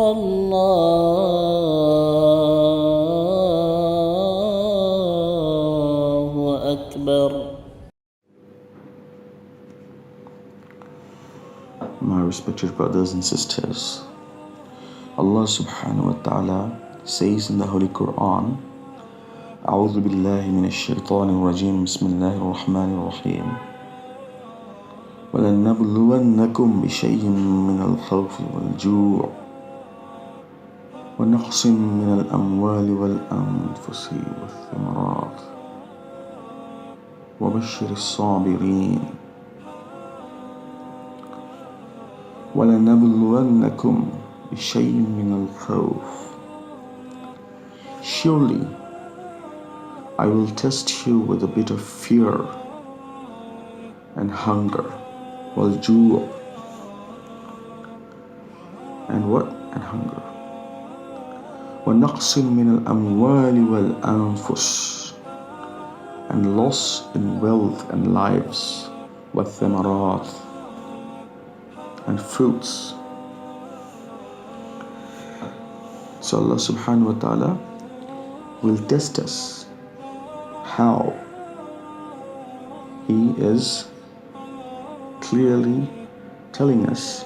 الله أكبر. My respected brothers and sisters, Allah subhanahu wa ta'ala says in the Holy Quran, أعوذ بالله من الشيطان الرجيم بسم الله الرحمن الرحيم ولنبلونكم بشيء من الخوف والجوع ونقص من الأموال والأنفس والثمرات وبشر الصابرين ولنبلونكم بشيء من الخوف. Surely I will test you with a bit of fear and hunger. والجوع, and what? And hunger. ونقص من الأموال والأنفس, and loss in wealth and lives. والثمرات, and fruits. So Allah subhanahu wa ta'ala will test us. How? He is clearly telling us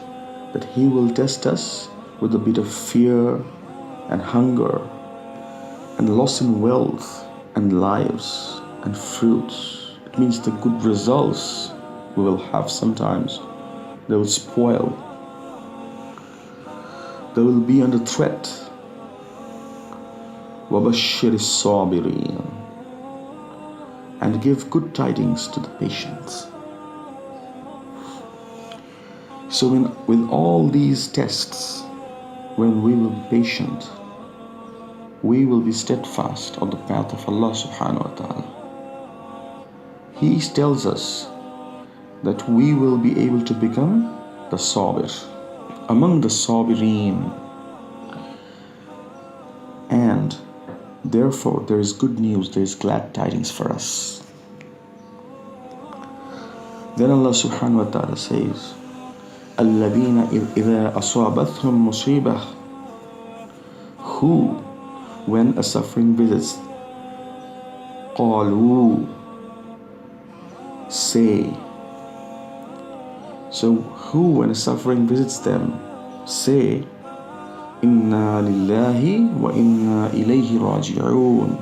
that He will test us with a bit of fear and hunger and loss in wealth and lives and fruits. It means the good results we will have sometimes, they will spoil. They will be under threat. وَبَشِّرِ الصَّابِرِينَ, and give good tidings to the patient. So with all these tests, when we will be patient, we will be steadfast on the path of Allah subhanahu wa ta'ala. He tells us that we will be able to become the sabir, among the sabirin, and therefore there is good news, there is glad tidings for us. Then Allah subhanahu wa ta'ala says, الَّذِينَ إِذَا أَصَابَتْهُمْ مُصِيبَةٌ, who, when a suffering visits, قَالُوا, say. So who, when a suffering visits them, say, إِنَّا لِلَّهِ وَإِنَّا إِلَيْهِ رَاجِعُونَ,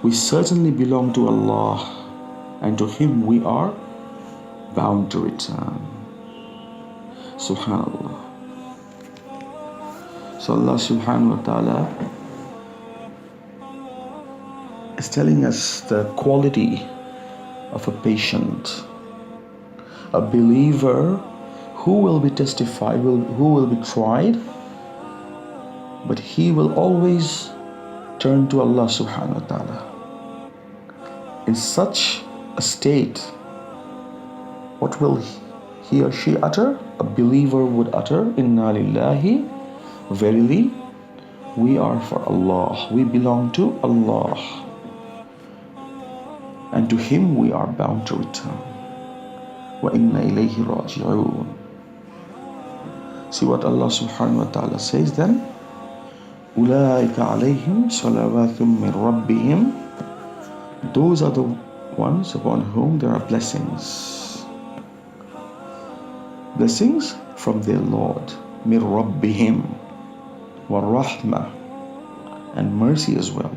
we certainly belong to Allah, and to Him we are bound to return. Subhanallah. So Allah subhanahu wa ta'ala is telling us the quality of a patient, a believer who will be testified, who will be tried, but he will always turn to Allah subhanahu wa ta'ala. In such a state, what will he or she utter? A believer would utter, Inna lillahi, verily we are for Allah, we belong to Allah, and to Him we are bound to return. Wa inna ilayhi raji'un. See what Allah subhanahu wa ta'ala says then? Ulaika alayhim salawatum min rabbihim, those are the ones upon whom there are blessings. Blessings from their Lord, min rabbihim, wa rahmah, and mercy as well.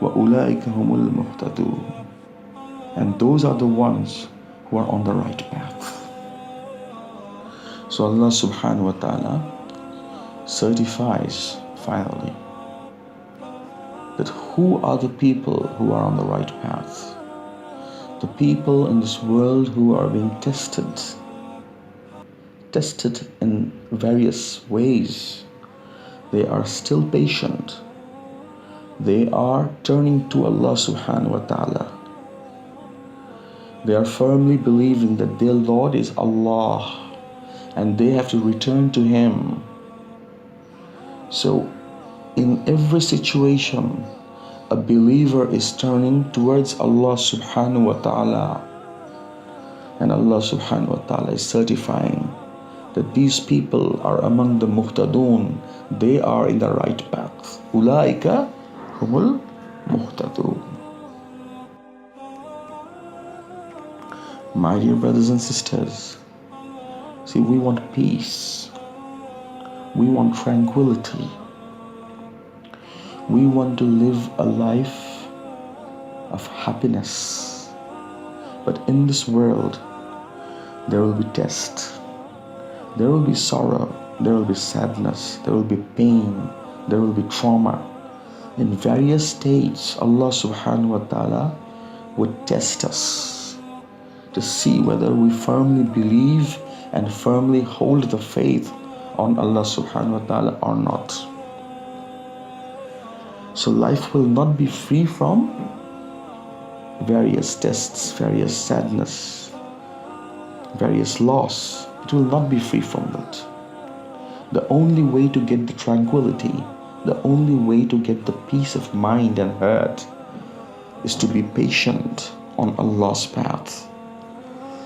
Wa ulaika humul muhtadun, and those are the ones who are on the right path. So Allah subhanahu wa ta'ala certifies finally that who are the people who are on the right path. The people in this world who are being tested in various ways. They are still patient. They are turning to Allah subhanahu wa ta'ala. They are firmly believing that their Lord is Allah and they have to return to Him. So in every situation, a believer is turning towards Allah subhanahu wa ta'ala, and Allah subhanahu wa ta'ala is certifying that these people are among the muhtadun, they are in the right path. Ulaika humul muhtadun. My dear brothers and sisters, see, we want peace, we want tranquility, we want to live a life of happiness. But in this world, there will be tests, there will be sorrow, there will be sadness, there will be pain, there will be trauma. In various states, Allah subhanahu wa ta'ala would test us to see whether we firmly believe and firmly hold the faith on Allah subhanahu wa ta'ala or not. So life will not be free from various tests, various sadness, various loss. It will not be free from that. The only way to get the tranquility, the only way to get the peace of mind and heart is to be patient on Allah's path.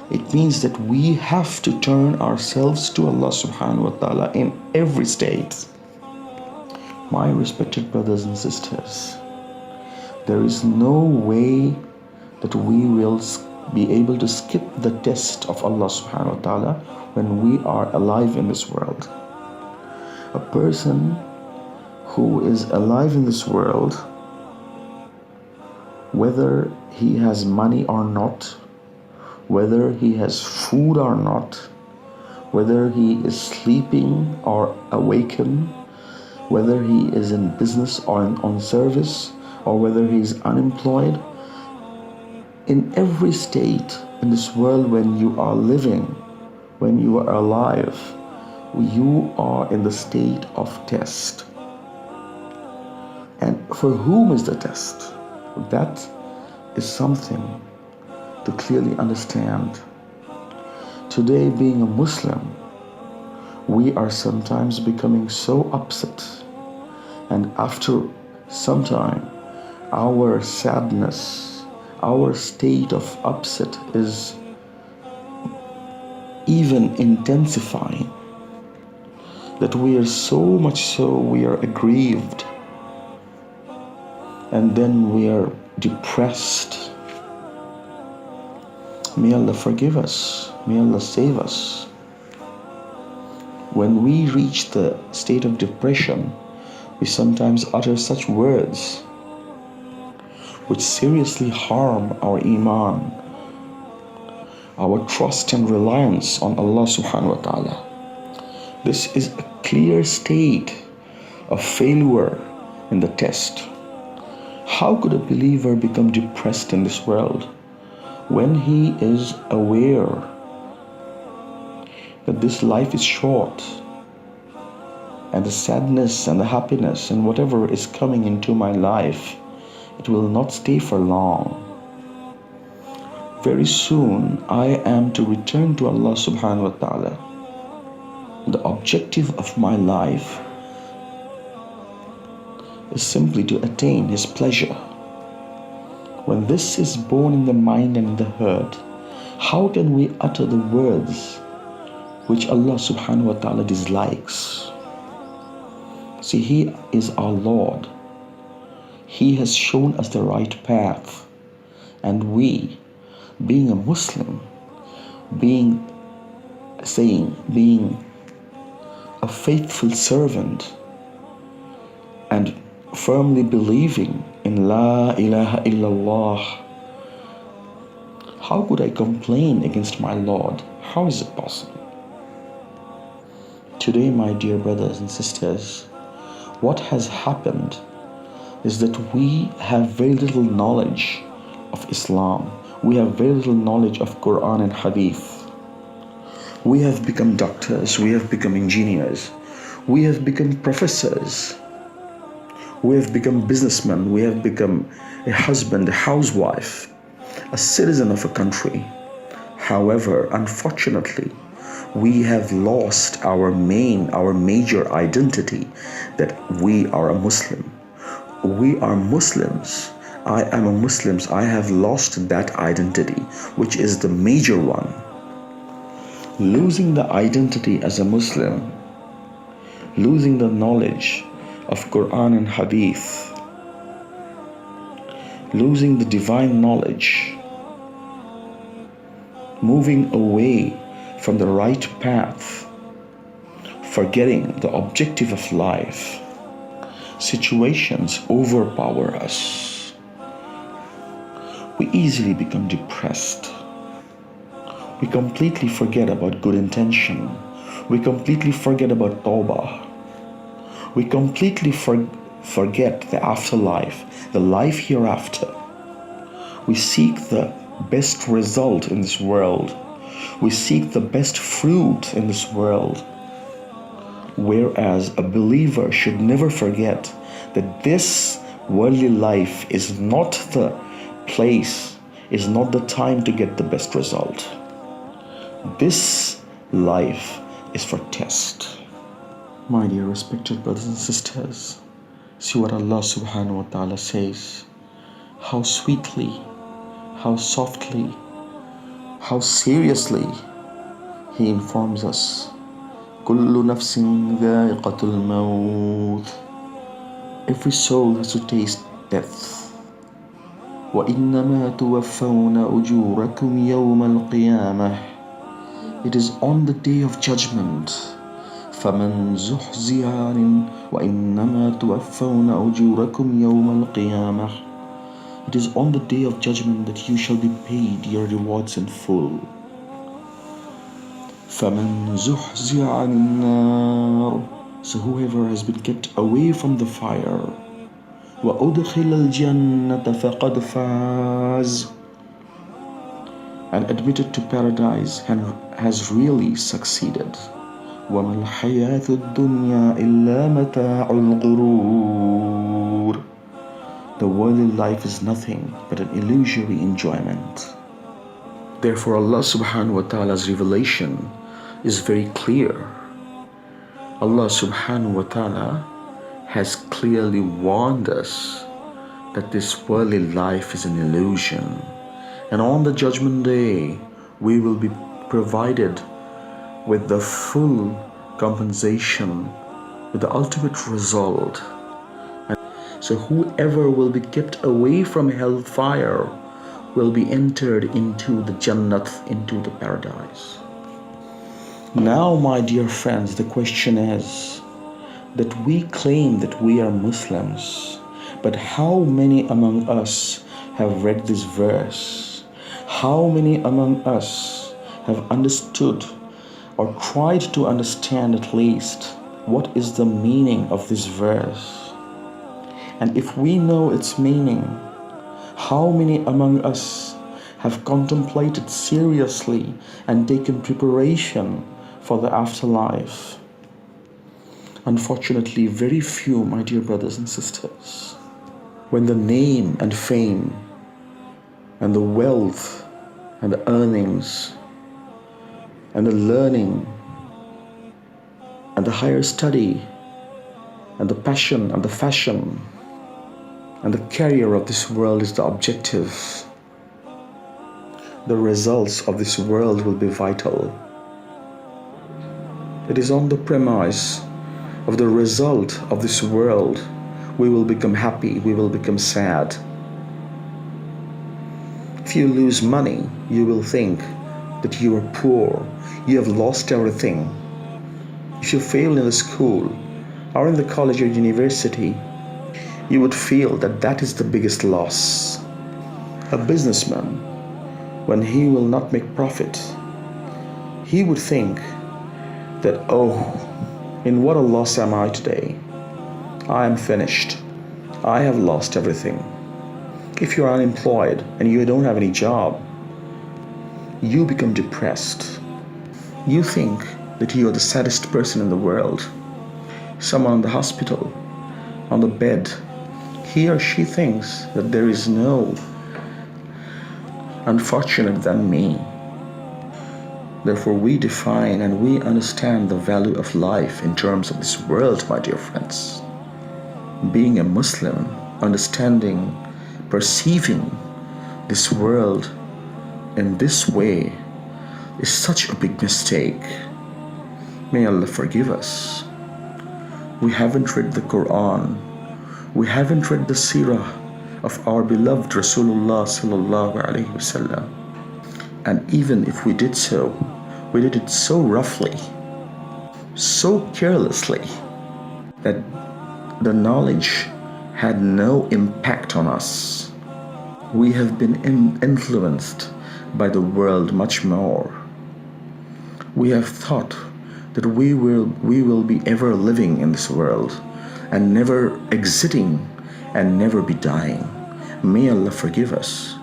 It means that we have to turn ourselves to Allah subhanahu wa ta'ala in every state. My respected brothers and sisters, there is no way that we will be able to skip the test of Allah subhanahu wa ta'ala when we are alive in this world. A person who is alive in this world, whether he has money or not, whether he has food or not, whether he is sleeping or awakened, whether he is in business or on service, or whether he is unemployed, in every state in this world, when you are living, when you are alive, you are in the state of test. And for whom is the test? That is something to clearly understand. Today, being a Muslim, we are sometimes becoming so upset, and after some time, our sadness, our state of upset is even intensifying, that we are so much so we are aggrieved, and then we are depressed. May Allah forgive us. May Allah save us. When we reach the state of depression, we sometimes utter such words which seriously harm our iman, our trust and reliance on Allah subhanahu wa ta'ala. This is a clear state of failure in the test. How could a believer become depressed in this world when he is aware that this life is short, and the sadness and the happiness and whatever is coming into my life, it will not stay for long. Very soon I am to return to Allah subhanahu wa ta'ala. The objective of my life is simply to attain His pleasure. When this is born in the mind and in the heart, how can we utter the words which Allah subhanahu wa ta'ala dislikes? See, He is our Lord. He has shown us the right path. And we, being a Muslim, being a faithful servant and firmly believing in La ilaha illallah, how could I complain against my Lord? How is it possible? Today, my dear brothers and sisters, what has happened is that we have very little knowledge of Islam. We have very little knowledge of Quran and Hadith. We have become doctors, we have become engineers, we have become professors, we have become businessmen, we have become a husband, a housewife, a citizen of a country. However, unfortunately, we have lost our major identity, that we are a Muslim. We are Muslims. I am a Muslim. I have lost that identity, which is the major one. losing the identity as a Muslim, losing the knowledge of Quran and Hadith, losing the divine knowledge, moving away from the right path, forgetting the objective of life. Situations overpower us. We easily become depressed. We completely forget about good intention. We completely forget about tawbah. We completely forget the afterlife, the life hereafter. We seek the best result in this world. We seek the best fruit in this world. Whereas a believer should never forget that this worldly life is not the place, is not the time to get the best result. This life is for test. My dear respected brothers and sisters, see what Allah Subhanahu wa Taala says. How sweetly, how softly, how seriously He informs us. كل نفس ذائقة الموت. Every soul has to taste death. وإنما توفون أجوركم يوم القيامة. It is on the day of judgment. فمن زحزح عن وإنما توفون أجوركم يوم القيامة. It is on the day of judgment that you shall be paid your rewards in full. فَمَنْ زُحْزِحَ عَنِ النَّارِ. So whoever has been kept away from the fire, وَأُدْخِلَ الْجَنَّةَ فَقَدْ فَازَ, and admitted to paradise and has really succeeded. وَمَا الْحَيَاةُ الدُّنْيَا إِلَّا مَتَاعُ الْغُرُورِ. The worldly life is nothing but an illusory enjoyment. Therefore, Allah Subhanahu wa Ta'ala's revelation is very clear. Allah Subhanahu wa Ta'ala has clearly warned us that this worldly life is an illusion. And on the judgment day, we will be provided with the full compensation, with the ultimate result. And so whoever will be kept away from hellfire will be entered into the Jannat, into the paradise. Now, my dear friends, the question is that we claim that we are Muslims, but how many among us have read this verse? How many among us have understood or tried to understand at least what is the meaning of this verse? And if we know its meaning, how many among us have contemplated seriously and taken preparation for the afterlife? Unfortunately, very few, my dear brothers and sisters. When the name and fame and the wealth and the earnings and the learning and the higher study and the passion and the fashion and the career of this world is the objective, the results of this world will be vital. It is on the premise of the result of this world we will become happy, we will become sad. If you lose money, you will think that you are poor, you have lost everything. If you fail in the school or in the college or university, you would feel that that is the biggest loss. A businessman, when he will not make profit, he would think that, oh, in what a loss am I today? I am finished. I have lost everything. If you are unemployed and you don't have any job, you become depressed. You think that you are the saddest person in the world. Someone in the hospital, on the bed, he or she thinks that there is no unfortunate than me. Therefore, we define and we understand the value of life in terms of this world, my dear friends. Being a Muslim, understanding, perceiving this world in this way is such a big mistake. May Allah forgive us. We haven't read the Quran. We haven't read the seerah of our beloved Rasulullah sallallahu alaihi wasallam. And even if we did so, we did it so roughly, so carelessly, that the knowledge had no impact on us. We have been influenced by the world much more. We have thought that we will be ever living in this world and never exiting and never be dying. May Allah forgive us.